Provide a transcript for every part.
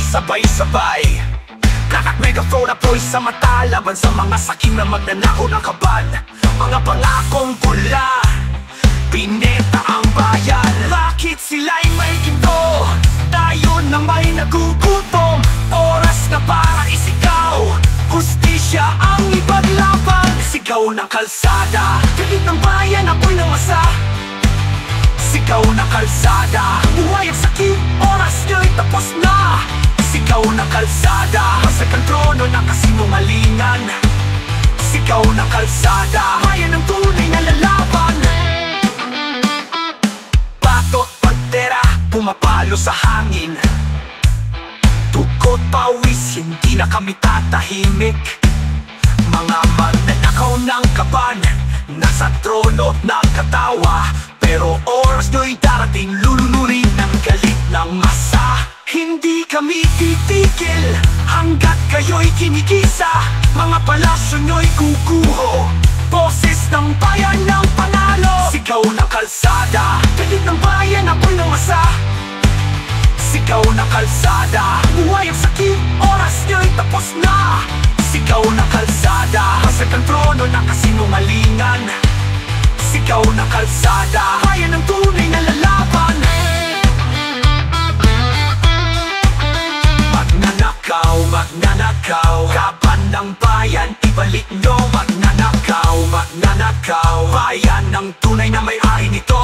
sabay-sabay. Kakak megaphone apoy sa mata, laban sa mga sakim na magnanakaw ng kaban. Mga pangakong pula, pineta ang bayan. Bakit sila'y may ginto? Tayo na may nagugutom. Oras na para isigaw, hustisya ang ipaglaban. Sigaw ng kalsada, pilit ng bayan, ako'y namasa. Sigaw ng kalsada, buhay ang sakit, oras nyo'y tapos na. Sigaw ng kalsada, basag ang trono ng kasinungalingan. Sigaw ng kalsada, bayan ng tunay na lalaban. Batot, pantera, pumapalo sa hangin. Tukot, pawis, hindi na kami tatahimik. Mga magnanakaw ng kaban, nasa trono nagkatawa. Pero oras nyo'y darating, lulunurin ng galit ng masa. Hindi kami titigil hanggat kayo'y kinikisa. Mga palasyo nyo'y kukuho, boses ng bayan ng panalo. Sigaw ng kalsada, pilit ng bayan, ako'y namasa. Sigaw ng kalsada, buhay ang sakit, oras nyo'y tapos na. Sigaw ng kalsada, basag ang trono ng kasinungalingan. Sigaw ng kalsada, bayan ng tunay na lalaban. Magnanakaw, magnanakaw, kaban ng bayan, ibalik nyo. Magnanakaw, magnanakaw, bayan ng tunay na may-ari nito.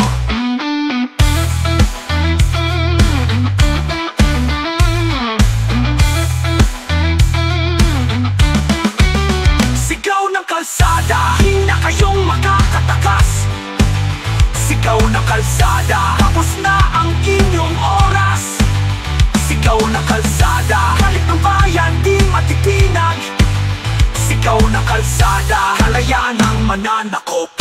Sigaw ng kalsada, hindi na kayong makakatakas. Sigaw ng kalsada, tapos na ang inyong oras. Sigaw ng kalsada, galit ng bayan, di matitinag. Sigaw ng kalsada, kalayaan ang mananakop.